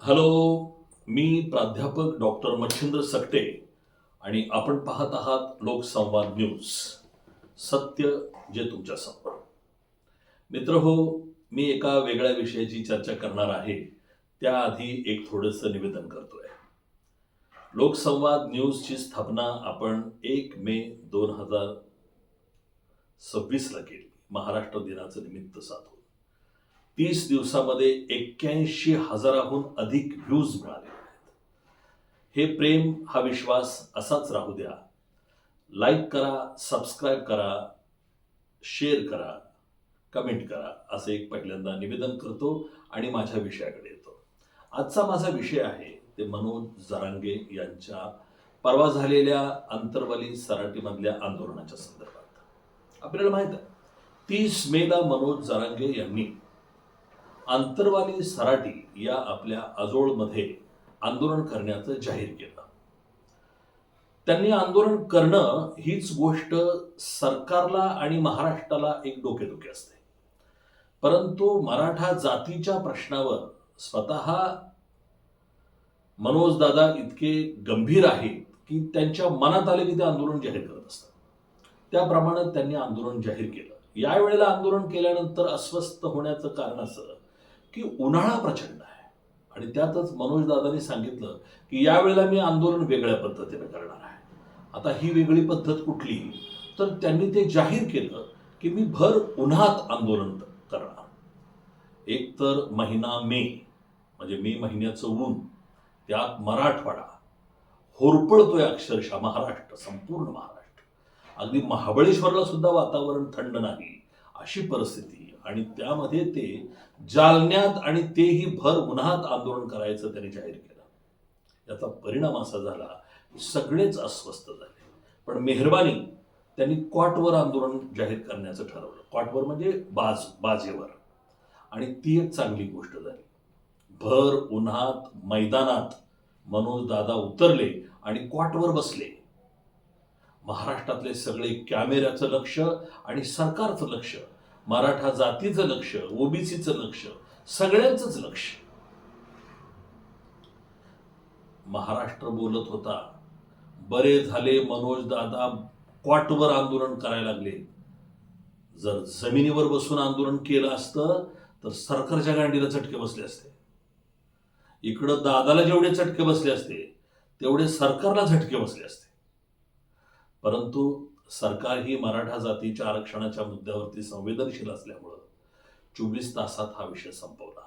Hello, मी प्राध्यापक doctor Machhindra Sakate आणि आपण पाहत आहात लोकसंवाद न्यूज. सत्य जे तुमच्या समोर. मित्र हो, मी एका वेगळ्या विषयाची चर्चा करणार आहे. त्याआधी एक थोडंसं निवेदन करतोय. लोकसंवाद न्यूजची स्थापना आपण 1 मे 2026 ला केली, महाराष्ट्र दिनाचं निमित्त साधून. 30 दिवसामध्ये 81,000हून अधिक व्ह्यूज मिळाले आहेत. हे प्रेम, हा विश्वास असाच राहू द्या. लाईक करा, सबस्क्राईब करा, शेअर करा, कमेंट करा, असं एक पहिल्यांदा निवेदन करतो आणि माझ्या विषयाकडे येतो. आजचा माझा विषय आहे ते मनोज जरांगे यांच्या परवा झालेल्या अंतरवाली सराटीमधल्या आंदोलनाच्या संदर्भात. आपल्याला माहित आहे 30 मेला मनोज जरांगे यांनी अंतरवाली सराटी या आपल्या आजोळमध्ये आंदोलन करण्याचं जाहीर केलं. त्यांनी आंदोलन करणं हीच गोष्ट सरकारला आणि महाराष्ट्राला एक डोकेदुखी असते. परंतु मराठा जातीच्या प्रश्नावर स्वतः मनोज दादा इतके गंभीर आहेत की त्यांच्या मनात आले की ते आंदोलन जाहीर करत असतात. त्याप्रमाणे त्यांनी आंदोलन जाहीर केलं. यावेळेला आंदोलन केल्यानंतर अस्वस्थ होण्याचं कारण असं की उन्हाळा प्रचंड आहे आणि त्यातच मनोज दादांनी सांगितलं की यावेळेला मी आंदोलन वेगळ्या पद्धतीने करणार आहे. आता ही वेगळी पद्धत कुठली, तर त्यांनी ते जाहीर केलं की मी भर उन्हात आंदोलन करणार. एक तर महिना मे, म्हणजे मे महिन्याचं ऊन, त्यात मराठवाडा होरपळतोय अक्षरशः. महाराष्ट्र, संपूर्ण महाराष्ट्र, अगदी महाबळेश्वरला सुद्धा वातावरण थंड नाही अशी परिस्थिती. आणि त्यामध्ये ते जालन्यात, आणि तेही भर उन्हात आंदोलन करायचं त्यांनी जाहीर केलं. याचा परिणाम असा झाला की सगळेच अस्वस्थ झाले. पण मेहरबानी त्यांनी कॉटवर आंदोलन जाहीर करण्याचं ठरवलं. कॉटवर म्हणजे बाजेवर. आणि ती एक चांगली गोष्ट झाली. भर उन्हात मैदानात मनोज दादा उतरले आणि कॉटवर बसले. महाराष्ट्रातले सगळे कॅमेऱ्याचं लक्ष आणि सरकारचं लक्ष, मराठा जातीचं लक्ष, ओबीसीचं लक्ष, सगळ्यांचंच लक्ष महाराष्ट्र बोलत होता. बरे झाले मनोज दादा कॉटवर आंदोलन करायला लागले. जर जमिनीवर बसून आंदोलन केलं असतं तर सरकारच्या गांडीला चटके बसले असते. इकडं दादाला जेवढे चटके बसले असते तेवढे सरकारला झटके बसले असते. परंतु सरकार ही मराठा जातीच्या आरक्षणाच्या मुद्द्यावरती संवेदनशील असल्यामुळं 24 तासात हा विषय संपवला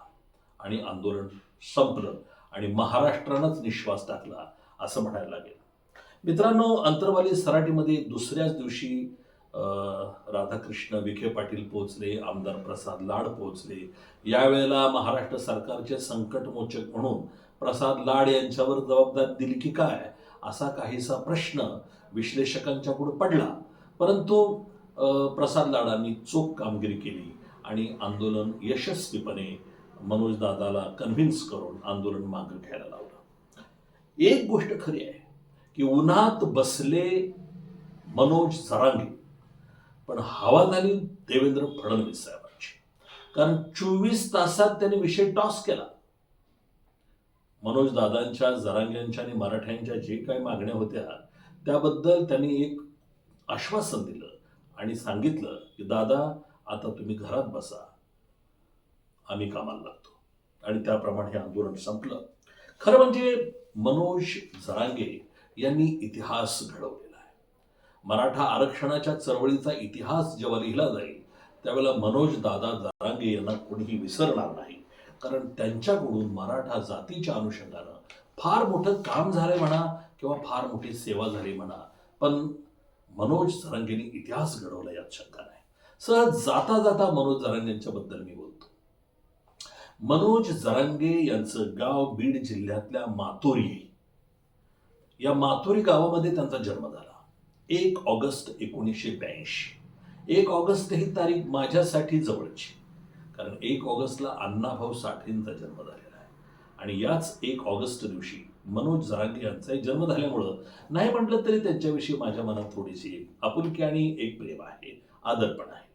आणि आंदोलन संपलं आणि महाराष्ट्रानंच निश्वास टाकला असं म्हणायला लागेल. मित्रांनो, अंतरवाली सराटीमध्ये दुसऱ्याच दिवशी राधाकृष्ण विखे पाटील पोहोचले, आमदार प्रसाद लाड पोहोचले. यावेळेला महाराष्ट्र सरकारचे संकटमोचक म्हणून प्रसाद लाड यांच्यावर जबाबदारी दिली की काय, असा काहीसा प्रश्न विश्लेषकांच्या पुढे पडला. परंतु प्रसाद लाडांनी चोख कामगिरी केली आणि आंदोलन यशस्वीपणे मनोज दादाला कन्व्हिन्स करून आंदोलन मागे घ्यायला लावलं. एक गोष्ट खरी आहे की उन्हात बसले मनोज जरांगे, पण हवा झाली देवेंद्र फडणवीस साहेबांची. कारण 24 तासात त्यांनी विषय टॉस केला. मनोज दादांच्या, जरांग्यांच्या आणि मराठ्यांच्या जे काही मागण्या होत्या त्याबद्दल त्यांनी एक आश्वासन दिलं आणि सांगितलं की दादा, आता तुम्ही घरात बसा, आम्ही कामाला लागतो. आणि त्याप्रमाणे हे आंदोलन संपलं. खरं म्हणजे मनोज जरांगे यांनी इतिहास घडवलेला आहे. मराठा आरक्षणाच्या चळवळीचा इतिहास जेव्हा लिहिला जाईल त्यावेळेला मनोज दादा जरांगे यांना कोणीही विसरणार नाही. कारण त्यांच्याकडून मराठा जातीच्या अनुषंगानं फार मोठं काम झालंय म्हणा किंवा फार मोठी सेवा झाली म्हणा, पण मनोज जरांगेंनी इतिहास घडवला यात शंका नाही. सहज जाता जाता मनोज जरांगेंच्याबद्दल मी बोलतो. मनोज जरांगे यांचं गाव बीड जिल्ह्यातल्या मातोरी, या मातोरी गावामध्ये त्यांचा जन्म झाला. 1 ऑगस्ट 1982. 1 ऑगस्ट ही तारीख माझ्यासाठी जवळची, कारण 1 ऑगस्टला अण्णाभाऊ साठेंचा जन्म झालेला आहे. आणि याच 1 ऑगस्ट दिवशी मनोज जरांगे यांचाही जन्म झाल्यामुळं नाही म्हटलं तरी त्यांच्याविषयी माझ्या मनात थोडीशी आपुलकी आणि एक प्रेम आहे, आदर पण आहे.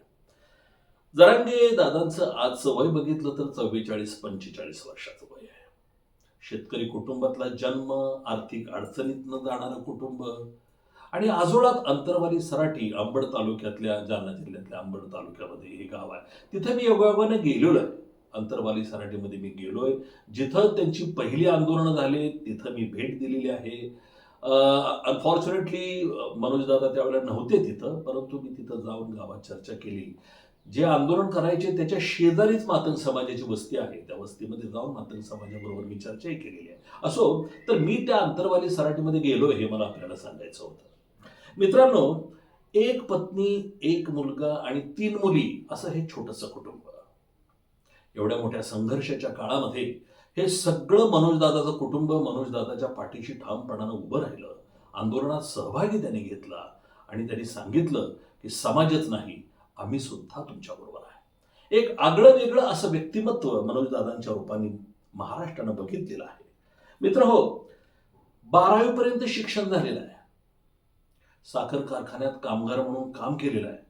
जरांगे दादांचं आजचं वय बघितलं तर 44-45 वर्षाचं वय आहे. शेतकरी कुटुंबातला जन्म, आर्थिक अडचणीतनं जाणारं कुटुंब आणि आजोळात अंतरवाली सराटी, अंबड तालुक्यातल्या, जालना जिल्ह्यातल्या अंबड तालुक्यामध्ये हे गाव आहे. तिथे मी योगायोगाने गेलेलो आहे. अंतरवाली सराटीमध्ये मी गेलोय. जिथं त्यांची पहिली आंदोलनं झाली तिथं मी भेट दिलेली आहे. अनफॉर्च्युनेटली मनोजदादा त्यावेळेला नव्हते तिथं, परंतु मी तिथं जाऊन गावात चर्चा केली. जे आंदोलन करायचे त्याच्या शेजारीच मातंग समाजाची वस्ती आहे. त्या वस्तीमध्ये जाऊन मातंग समाजाबरोबर मी चर्चाही केलेली आहे. असो, तर मी त्या अंतरवाली सराटीमध्ये गेलोय हे मला आपल्याला सांगायचं होतं. मित्रांनो, एक पत्नी, एक मुलगा आणि 3 मुली असं हे छोटंसं कुटुंब. एवढ्या मोठ्या संघर्षाच्या काळामध्ये हे सगळं मनोजदादाचं कुटुंब मनोजदादाच्या पाठीशी ठामपणानं उभं राहिलं. आंदोलनात सहभागी त्यांनी घेतला आणि त्यांनी सांगितलं की समाजच नाही, आम्ही सुद्धा तुमच्याबरोबर आहे. एक आगळं वेगळं असं व्यक्तिमत्व मनोजदादांच्या रूपाने महाराष्ट्रानं बघितलेलं आहे. मित्र हो, 12वी पर्यंत शिक्षण झालेलं आहे. साखर कारखान्यात कामगार म्हणून काम केलेलं आहे.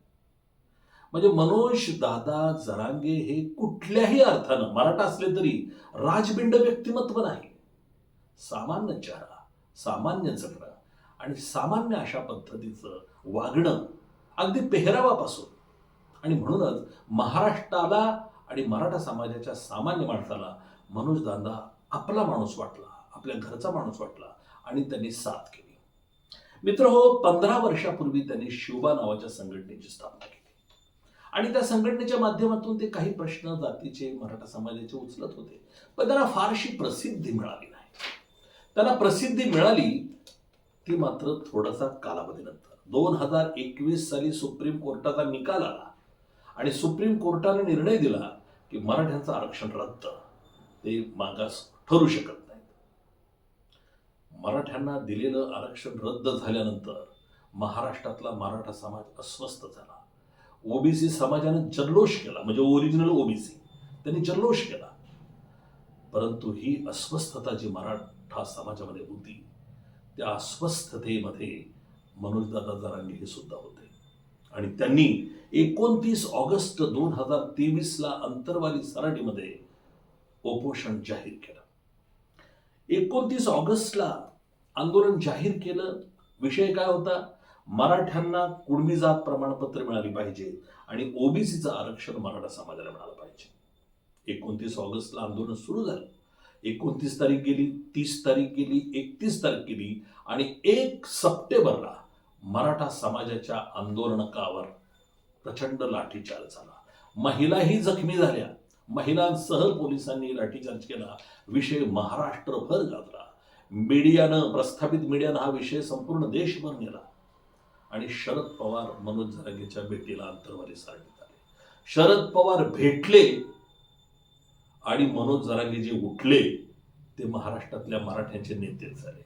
म्हणजे मनोज दादा जरांगे हे कुठल्याही अर्थानं मराठा असले तरी राजबिंड व्यक्तिमत्व नाही. सामान्य चेहरा, सामान्य जगणं आणि सामान्य अशा पद्धतीचं वागणं, अगदी पेहरावापासून. आणि म्हणूनच महाराष्ट्राला आणि मराठा समाजाच्या सामान्य माणसाला मनोज दादा आपला माणूस वाटला, आपल्या घरचा माणूस वाटला आणि त्यांनी साथ केली. मित्र हो, 15 वर्षापूर्वी त्यांनी शिवबा नावाच्या संघटनेची स्थापना केली आणि त्या संघटनेच्या माध्यमातून ते काही प्रश्न जातीचे, मराठा समाजाचे उचलत होते. पण त्यांना फारशी प्रसिद्धी मिळाली नाही. त्यांना प्रसिद्धी मिळाली ती मात्र थोडासा कालावधीनंतर. 2021 साली सुप्रीम कोर्टाचा निकाल आला आणि सुप्रीम कोर्टाने निर्णय दिला की मराठ्यांचं आरक्षण रद्द, ते मागास ठरू शकत नाही. मराठ्यांना दिलेलं आरक्षण रद्द झाल्यानंतर महाराष्ट्रातला मराठा समाज अस्वस्थ झाला. ओबीसी समाजाने जल्लोष केला, म्हणजे ओरिजिनल ओबीसी त्यांनी जल्लोष केला. परंतु ही अस्वस्थता जी मराठा समाजामध्ये होती, त्या अस्वस्थतेमध्ये मनोजदादा जरांगे हे सुद्धा होते आणि त्यांनी 29 ऑगस्ट 2023 अंतरवाली सराटीमध्ये उपोषण जाहीर केलं. 29 ऑगस्टला आंदोलन जाहीर केलं. विषय काय होता? मराठ्यांना कुणबी जात प्रमाणपत्र मिळाली पाहिजे आणि ओबीसीचं आरक्षण मराठा समाजाला मिळालं पाहिजे. 29 ऑगस्टला आंदोलन सुरू झालं. 29 तारीख गेली, 30 तारीख गेली, 31 तारीख गेली आणि 1 सप्टेंबरला मराठा समाजाच्या आंदोलनकावर प्रचंड लाठीचार्ज झाला. महिलाही जखमी झाल्या. महिलांसह पोलिसांनी लाठीचार्ज केला. विषय महाराष्ट्रभर गाजला. मीडियानं, प्रस्थापित मीडियानं हा विषय संपूर्ण देशभर नेला आणि शरद पवार मनोज जरांगेच्या भेटीला अंतरवाली सराटीत आले. शरद पवार भेटले आणि मनोज जरांगे जे उठले ते महाराष्ट्रातल्या मराठ्यांचे नेतेच झाले.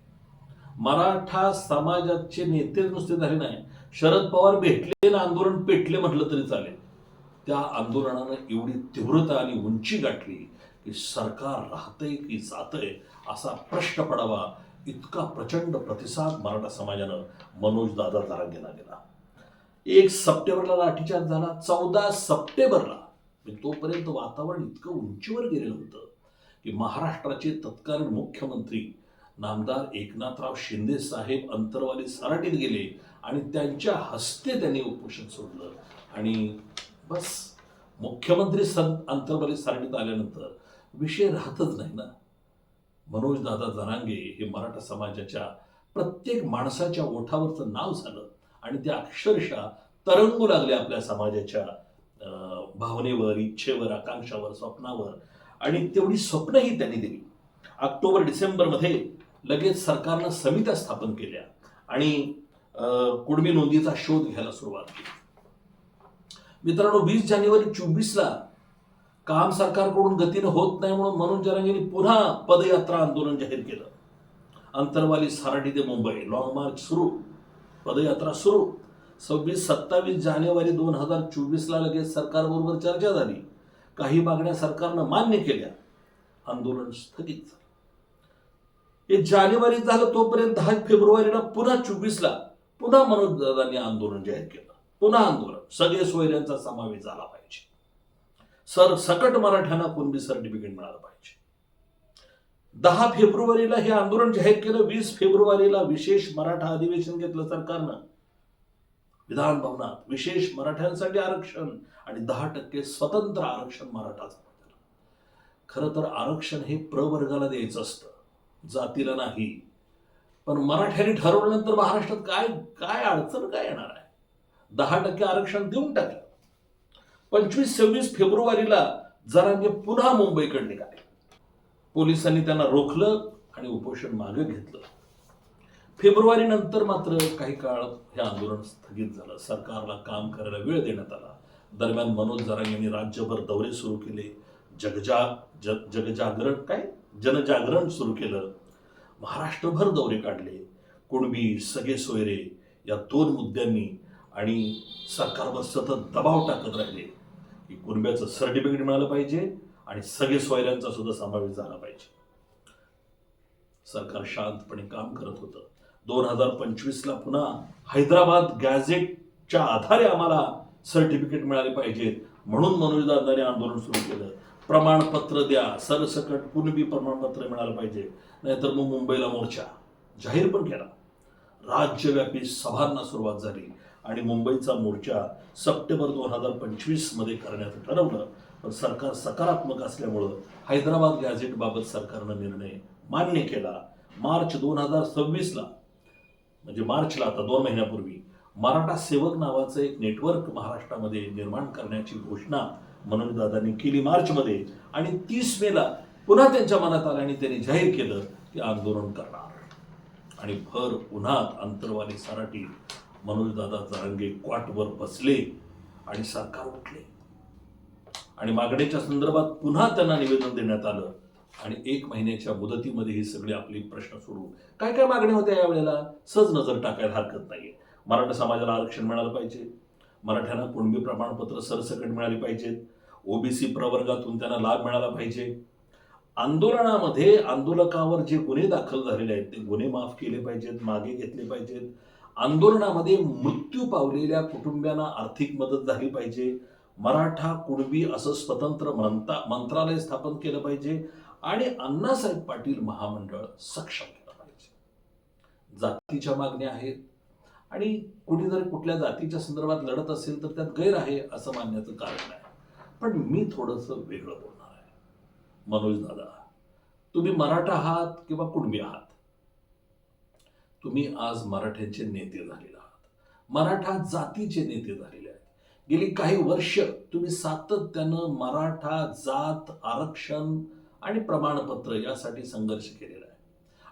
मराठा समाजाचे नेतेच नुसते झाले नाही, शरद पवार भेटले ना आंदोलन पेटले म्हटलं तरी चालेल. त्या आंदोलनानं एवढी तीव्रता आणि उंची गाठली की सरकार राहतंय की जातंय असा प्रश्न पडावा इतका प्रचंड प्रतिसाद मराठा समाजानं मनोज दादा जरांगेला दिला. 1 सप्टेंबरला लाठीचार्ज झाला. 14 सप्टेंबरला तोपर्यंत वातावरण इतकं उंचीवर गेलेलं होतं की महाराष्ट्राचे तत्कालीन मुख्यमंत्री नामदार एकनाथराव शिंदे साहेब अंतरवाली सराटीत गेले आणि त्यांच्या हस्ते त्यांनी उपोषण सोडलं आणि बस. मुख्यमंत्री अंतरवाली सराटीत आल्यानंतर विषय राहतच नाही ना. मनोज दादा जरांगे हे मराठा समाजाच्या प्रत्येक माणसाच्या ओठावरचं नाव झालं आणि ते अक्षरशः तरंगू लागले आपल्या समाजाच्या भावनेवर, इच्छेवर, आकांक्षावर, स्वप्नावर आणि तेवढी स्वप्नही त्यांनी दिली. ऑक्टोबर डिसेंबरमध्ये लगेच सरकारनं समित्या स्थापन केल्या आणि कुणबी नोंदीचा शोध घ्यायला सुरुवात केली. मित्रांनो, 20 जानेवारी 24 काम सरकारकडून गतीनं होत नाही म्हणून मनोज जरांगेंनी पुन्हा पदयात्रा आंदोलन जाहीर केलं. अंतरवाली सराटी ते मुंबई लॉंग मार्च सुरू, पदयात्रा सुरू. 26-27 जानेवारी 2024 लगेच सरकारबरोबर चर्चा झाली. काही मागण्या सरकारनं मान्य केल्या. आंदोलन स्थगित झालं. हे जानेवारीत झालं. तोपर्यंत 10 फेब्रुवारीला पुन्हा 24 पुन्हा मनोज दादांनी आंदोलन जाहीर केलं. पुन्हा आंदोलन, सगळे सोयऱ्यांचा समावेश झाला पाहिजे. सकट मराठ्यांना कुणबी सर्टिफिकेट मिळालं पाहिजे. 10 फेब्रुवारीला हे आंदोलन जाहीर केलं, 20 फेब्रुवारीला विशेष मराठा अधिवेशन घेतलं सरकारनं विधान भवनात, विशेष मराठ्यांसाठी आरक्षण आणि 10% स्वतंत्र आरक्षण मराठाचं. खरं तर आरक्षण हे प्रवर्गाला द्यायचं असतं, जातीला नाही. पण मराठ्यांनी ठरवल्यानंतर महाराष्ट्रात काय काय अडचण काय येणार आहे? 10% आरक्षण देऊन टाकलं. 25-26 फेब्रुवारीला जरांगे पुन्हा मुंबईकडे निघाले. पोलिसांनी त्यांना रोखलं आणि उपोषण मागे घेतलं. फेब्रुवारी नंतर मात्र काही काळ हे आंदोलन स्थगित झालं. सरकारला काम करायला वेळ देण्यात आला. दरम्यान मनोज जरांगे यांनी राज्यभर दौरे सुरू केले. जनजागरण सुरू केलं. महाराष्ट्रभर दौरे काढले. कुणबी, सगळे सोयरे या 2 मुद्द्यांनी आणि सरकारवर सतत दबाव टाकत राहिले की कुणब्याचं सर्टिफिकेट मिळालं पाहिजे आणि सगळे सोयऱ्यांचा सुद्धा समावेश झाला पाहिजे. सरकार शांतपणे काम करत होतं. 2025ला पुन्हा हैदराबाद गॅझेटच्या आधारे आम्हाला सर्टिफिकेट मिळाले पाहिजेत म्हणून मनोजदादांनी आंदोलन सुरू केलं. प्रमाणपत्र द्या, सरसकट कुणबी प्रमाणपत्र मिळालं पाहिजे, नाहीतर मग मुंबईला मोर्चा जाहीर पण केला. राज्यव्यापी सभांना सुरुवात झाली आणि मुंबईचा मोर्चा सप्टेंबर 2025 मध्ये करण्याचं ठरवलं. पण सरकार सकारात्मक असल्यामुळं हैदराबाद गॅझेटबाबत सरकारनं निर्णय मान्य केला. मार्च 2026ला म्हणजे मार्चला आता 2 महिन्यापूर्वी मराठा सेवक नावाचं एक नेटवर्क महाराष्ट्रामध्ये निर्माण करण्याची घोषणा मनोजदादांनी केली मार्चमध्ये आणि 30 मेला पुन्हा त्यांच्या मनात आलं आणि त्यांनी जाहीर केलं की आंदोलन करणार. आणि भर उन्हात अंतरवाली सराटी मनोजदादा जरांगे क्वाटवर बसले आणि सरकार उठले आणि मागणीच्या संदर्भात पुन्हा त्यांना निवेदन देण्यात आलं आणि 1 महिन्याच्या मुदतीमध्ये ही सगळी आपली प्रश्न सोडू. काय काय मागण्या होत्या यावेळेला सहज नजर टाकायला हरकत नाहीये. मराठा समाजाला आरक्षण मिळालं पाहिजे, मराठ्यांना कुणबी प्रमाणपत्र सरसकट मिळाली पाहिजेत, ओबीसी प्रवर्गातून त्यांना लाभ मिळाला पाहिजे, आंदोलनामध्ये आंदोलकावर जे गुन्हे दाखल झालेले आहेत ते गुन्हे माफ केले पाहिजेत, मागे घेतले पाहिजेत, आंदोलनामध्ये मृत्यू पावलेल्या कुटुंबियांना आर्थिक मदत झाली पाहिजे, मराठा कुणबी असं स्वतंत्र मंत्रालय स्थापन केलं पाहिजे आणि अण्णासाहेब पाटील महामंडळ सक्षम केलं पाहिजे. जातीच्या मागण्या आहेत आणि कुणी जर कुठल्या जातीच्या संदर्भात लढत असेल तर त्यात गैर आहे असं मानण्याचं कारण नाही. पण मी थोडंसं वेगळं बोलणार आहे. मनोज दादा, तुम्ही मराठा आहात किंवा कुणबी आहात, तुम्ही आज मराठ्यांचे नेते झालेले आहात, मराठा जातीचे नेते झालेले आहेत. गेली काही वर्ष तुम्ही सातत्यानं मराठा जात आरक्षण आणि प्रमाणपत्र यासाठी संघर्ष केलेला आहे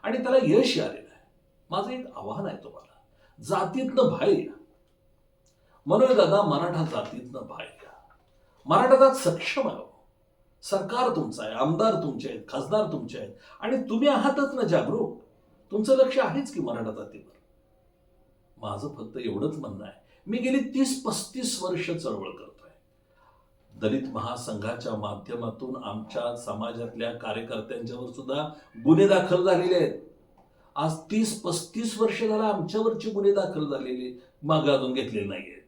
आणि त्याला यश आलेलं आहे. माझं एक आव्हान आहे तुम्हाला, जातीतनं बाहेर या. मनोज दादा, मराठा जातीतनं बाहेर या. मराठा जात सक्षम आहे. सरकार तुमचं आहे, आमदार तुमचे आहेत, खासदार तुमचे आहेत आणि तुम्ही आहातच ना जागरूक. तुमचं लक्ष आहेच की मराठा जातीवर. माझं फक्त एवढंच म्हणणं आहे, मी गेली 30-35 वर्ष चळवळ करतोय. दलित महासंघाच्या माध्यमातून आमच्या समाजातल्या कार्यकर्त्यांच्यावर सुद्धा गुन्हे दाखल झालेले आहेत. आज 30-35 वर्ष झाला आमच्यावरचे गुन्हे दाखल झालेले मागे अजून घेतलेले नाही आहेत.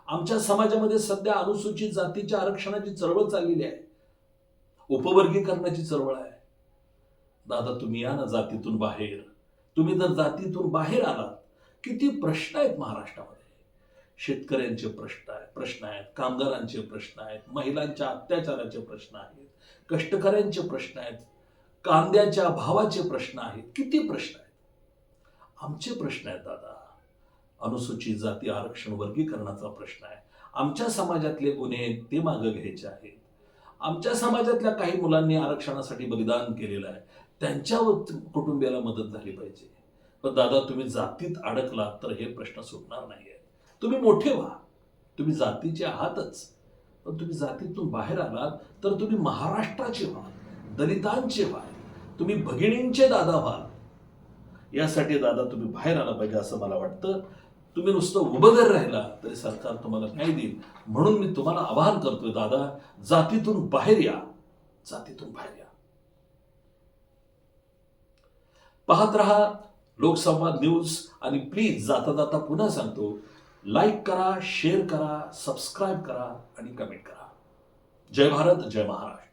आमच्या समाजामध्ये सध्या अनुसूचित जातीच्या आरक्षणाची चळवळ चाललेली आहे, उपवर्गीकरणाची चळवळ आहे. दादा, तुम्ही या ना जातीतून बाहेर. तुम्ही जर जातीतून बाहेर आलात, किती प्रश्न आहेत महाराष्ट्रामध्ये. शेतकऱ्यांचे प्रश्न आहेत, कामगारांचे प्रश्न आहेत, महिलांच्या अत्याचाराचे प्रश्न आहेत, कष्टकऱ्यांचे प्रश्न आहेत, कांद्याच्या भावाचे प्रश्न आहेत, किती प्रश्न आहेत. आमचे प्रश्न आहेत दादा. अनुसूचित जाती आरक्षण वर्गीकरणाचा प्रश्न आहे. आमच्या समाजातले गुन्हे ते मागे घ्यायचे आहेत. आमच्या समाजातल्या काही मुलांनी आरक्षणासाठी बलिदान केलेलं आहे, त्यांच्या कुटुंबियाला मदत झाली पाहिजे. पण दादा, तुम्ही जातीत अडकलात तर हे प्रश्न सुटणार नाही आहेत. तुम्ही मोठे व्हा, तुम्ही जातीचे आहातच, पण तुम्ही जातीतून बाहेर आलात तर तुम्ही महाराष्ट्राचे व्हा, दलितांचे व्हा, तुम्ही भगिनींचे दादा व्हा. यासाठी दादा तुम्ही बाहेर आला पाहिजे असं मला वाटतं. तुम्ही नुसतं उभं जर राहिला तरी सरकार तुम्हाला न्याय देईल. म्हणून मी तुम्हाला आवाहन करतोय दादा, जातीतून बाहेर या, जातीतून बाहेर या. पाहत रहा लोकसंवाद न्यूज आणि प्लीज जाता जाता पुन्हा सांगतो, लाईक करा, शेअर करा, सबस्क्राईब करा आणि कमेंट करा. जय भारत, जय महाराष्ट्र.